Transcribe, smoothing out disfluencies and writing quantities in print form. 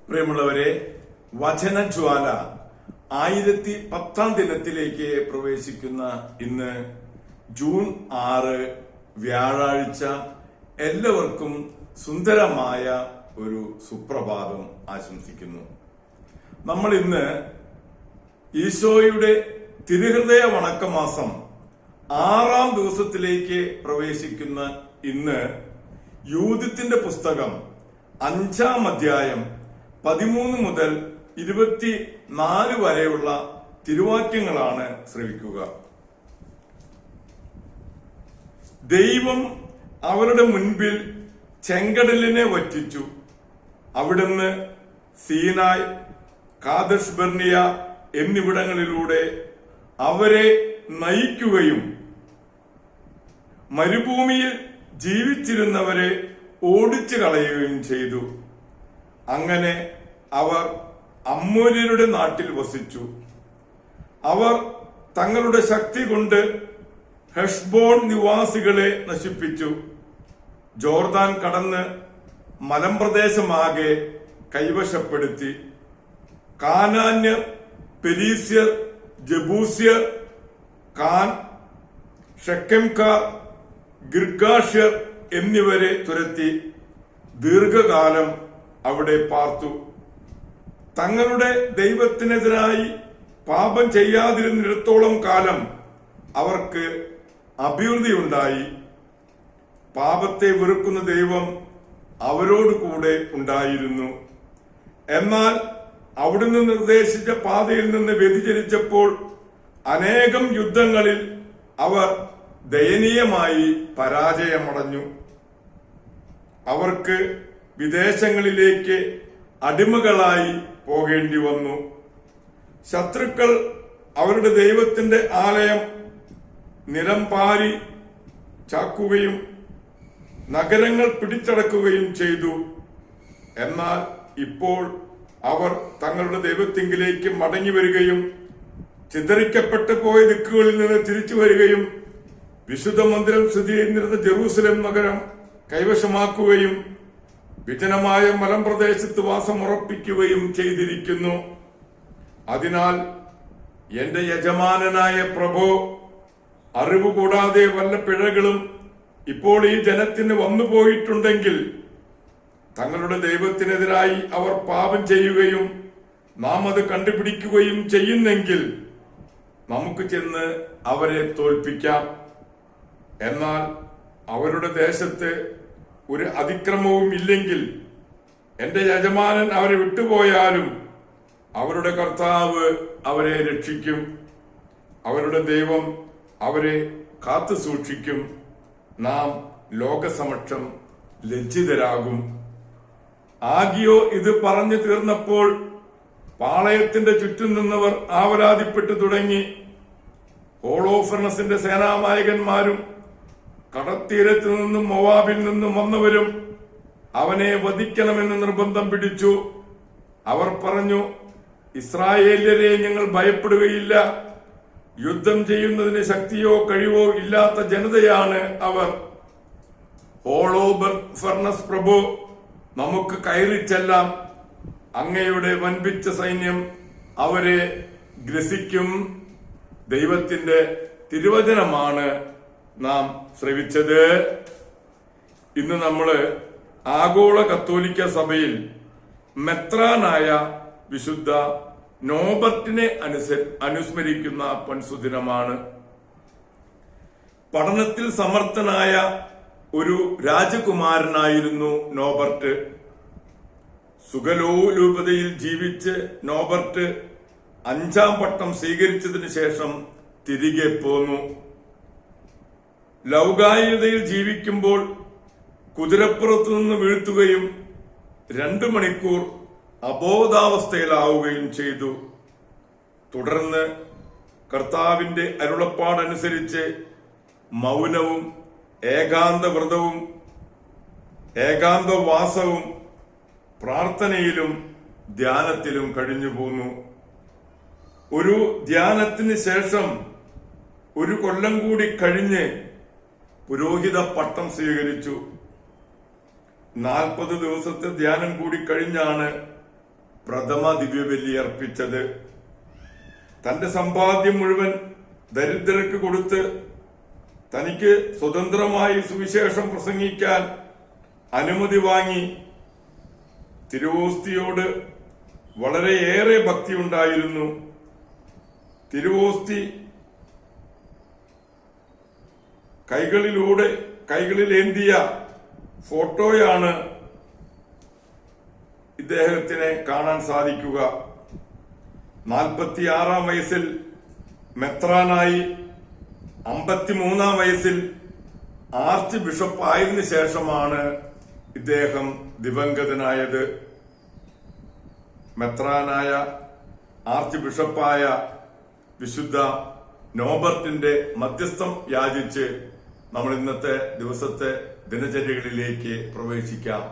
പ്രിയമുള്ളവരെ, വചനജ്വാല 1010 ദിനത്തിലേക്ക് പ്രവേശിക്കുന്ന ഇന്ന് ജൂൺ 6 വ്യാഴാഴ്ച എല്ലാവർക്കും സുന്ദരമായ ഒരു സുപ്രഭാതം ആശംസിക്കുന്നു. നമ്മൾ ഇന്ന് ഈശോയുടെ തിരുഹൃദയ വണക്കമാസം 6-ാം ദിവസത്തിലേക്ക് പ്രവേശിക്കുന്ന ഇന്ന് യൂദിത്തിന്റെ പുസ്തകം 5-ാം അധ്യായം 13 മുതൽ 24 വരെയുള്ള തിരുവാക്യങ്ങളാണ് ശ്രവിക്കുക. ദൈവം അവരുടെ മുൻപിൽ ചെങ്കടലിനെ വറ്റിച്ചു. അവിടുന്ന് സീനായ്, കാദശ് ബർണിയ എന്നിവിടങ്ങളിലൂടെ അവരെ നയിക്കുകയും മരുഭൂമിയിൽ ജീവിച്ചിരുന്നവരെ ഓടിച്ചു കളയുകയും ചെയ്തു. അങ്ങനെ അവർ അമ്മോര്യരുടെ നാട്ടിൽ വസിച്ചു. അവർ തങ്ങളുടെ ശക്തി കൊണ്ട് ഹെഷ്ബോൺ നിവാസികളെ നശിപ്പിച്ചു. ജോർദാൻ കടന്ന് മലമ്പ്രദേശമാകെ കൈവശപ്പെടുത്തി. കാനാന്യർ, പെരീസ്യർ, ജബൂസ്യർ, കാൻ, ഷെക്കെംകാർ, ഗിർഗാഷ്യർ എന്നിവരെ തുരത്തി ദീർഘകാലം അവിടെ പാർത്തു. തങ്ങളുടെ ദൈവത്തിനെതിരായി പാപം ചെയ്യാതിരുന്നിടത്തോളം കാലം അവർക്ക് അഭിവൃദ്ധിയുണ്ടായി. പാപത്തെ വെറുക്കുന്ന ദൈവം അവരോട് കൂടെ ഉണ്ടായിരുന്നു. എന്നാൽ അവിടുന്ന് നിർദ്ദേശിച്ച പാതയിൽ നിന്ന് വ്യതിചലിച്ചപ്പോൾ അനേകം യുദ്ധങ്ങളിൽ അവർ ദയനീയമായി പരാജയമടഞ്ഞു. അവർക്ക് വിദേശങ്ങളിലേക്ക് അടിമകളായി പോകേണ്ടി വന്നു. ശത്രുക്കൾ അവരുടെ ദൈവത്തിന്റെ ആലയം നിലംപാരി ചാക്കുകയും നഗരങ്ങൾ പിടിച്ചടക്കുകയും ചെയ്തു. എന്നാൽ ഇപ്പോൾ അവർ തങ്ങളുടെ ദൈവത്തിങ്കിലേക്ക് മടങ്ങി വരികയും ചിതറിക്കപ്പെട്ടു പോയ ദിക്കുകളിൽ നിന്ന് തിരിച്ചു വരികയും വിശുദ്ധ മന്ദിരം സ്ഥിതി ചെയ്യുന്നിരുന്ന ജെറൂസലേം നഗരം കൈവശമാക്കുകയും വിജനമായ മലമ്പ്രദേശത്ത് വാസമുറപ്പിക്കുകയും ചെയ്തിരിക്കുന്നു. അതിനാൽ എന്റെ യജമാനനായ പ്രഭോ, അറിവ് കൂടാതെ വല്ല പിഴകളും ഇപ്പോൾ ഈ ജനത്തിന് വന്നുപോയിട്ടുണ്ടെങ്കിൽ തങ്ങളുടെ ദൈവത്തിനെതിരായി അവർ പാപം ചെയ്യുകയും നാം അത് കണ്ടുപിടിക്കുകയും ചെയ്യുന്നെങ്കിൽ നമുക്ക് ചെന്ന് അവരെ തോൽപ്പിക്കാം. എന്നാൽ അവരുടെ ദേശത്ത് ഒരു അതിക്രമവും ഇല്ലെങ്കിൽ എന്റെ യജമാനൻ അവരെ വിട്ടുപോയാലും അവരുടെ കർത്താവ് അവരെ രക്ഷിക്കും. അവരുടെ ദൈവം അവരെ കാത്തു സൂക്ഷിക്കും. നാം ലോകസമക്ഷം ലജ്ജിതരാകും. ആഗിയോ ഇത് പറഞ്ഞു തീർന്നപ്പോൾ പാളയത്തിന്റെ ചുറ്റും നിന്നവർ ആവലാതിപ്പെട്ടു തുടങ്ങി. ഹോളോഫർണസിന്റെ സേനാനായകന്മാരും കടത്തീരത്തു നിന്നും മൊവാബിൽ നിന്നും വന്നവരും അവനെ വധിക്കണമെന്ന് നിർബന്ധം പിടിച്ചു. അവർ പറഞ്ഞു, ഇസ്രായേല്യരെ ഞങ്ങൾ ഭയപ്പെടുകയില്ല. യുദ്ധം ചെയ്യുന്നതിന് ശക്തിയോ കഴിവോ ഇല്ലാത്ത ജനതയാണ് അവർ. ഹോളോഫർണസ് പ്രഭു, നമുക്ക് കയറിച്ചെല്ലാം. അങ്ങയുടെ വൻപിച്ച സൈന്യം അവരെ ഗ്രസിക്കും. ദൈവത്തിന്റെ തിരുവചനമാണ് നാം ശ്രവിച്ചത്. ഇന്ന് നമ്മള് ആഗോള കത്തോലിക്ക സഭയിൽ മെത്രാനായ വിശുദ്ധ നോബർട്ടിനെ അനുസ്മരിക്കുന്ന പൊൻസുദിനമാണ്. പഠനത്തിൽ സമർത്ഥനായ ഒരു രാജകുമാരനായിരുന്നു നോബർട്ട്. സുഗലോലുപതയിൽ ജീവിച്ച് നോബർട്ട് 5-ാം പട്ടം സ്വീകരിച്ചതിന് ശേഷം തിരികെ പോന്നു. ലൗകായുധയിൽ ജീവിക്കുമ്പോൾ കുതിരപ്പുറത്തു നിന്ന് വീഴ്ത്തുകയും 2 മണിക്കൂർ അബോധാവസ്ഥയിലാവുകയും ചെയ്തു. തുടർന്ന് കർത്താവിന്റെ അരുളപ്പാടനുസരിച്ച് മൗനവും ഏകാന്തവ്രതവും ഏകാന്തവാസവും പ്രാർത്ഥനയിലും ധ്യാനത്തിലും കഴിഞ്ഞുപോന്നു. ഒരു ധ്യാനത്തിന് ശേഷം 1 കൊല്ലം കൂടി കഴിഞ്ഞ് പുരോഹിത പട്ടം സ്വീകരിച്ചു. 40 ദിവസത്തെ ധ്യാനം കൂടി കഴിഞ്ഞാണ് പ്രഥമ ദിവ്യബലി അർപ്പിച്ചത്. തന്റെ സമ്പാദ്യം മുഴുവൻ ദരിദ്രർക്ക് കൊടുത്ത് തനിക്ക് സ്വതന്ത്രമായി സുവിശേഷം പ്രസംഗിക്കാൻ അനുമതി വാങ്ങി. തിരുവോസ്തിയോട് വളരെയേറെ ഭക്തിയുണ്ടായിരുന്നു. തിരുവോസ്തി കൈകളിലേന്തിയ ഫോട്ടോയാണ് ഇദ്ദേഹത്തിനെ കാണാൻ സാധിക്കുക. 46 വയസ്സിൽ മെത്രാനായി, 53 വയസ്സിൽ ആർച്ച് ബിഷപ്പ് ആയതിനു ശേഷമാണ് ഇദ്ദേഹം ദിവംഗതനായത്. മെത്രാനായ ആർച്ച് ബിഷപ്പായ വിശുദ്ധ നോബർട്ടിന്റെ മധ്യസ്ഥം യാചിച്ച് നമ്മൾ ഇന്നത്തെ ദിവസത്തെ ദിനചര്യകളിലേക്ക് പ്രവേശിക്കാം.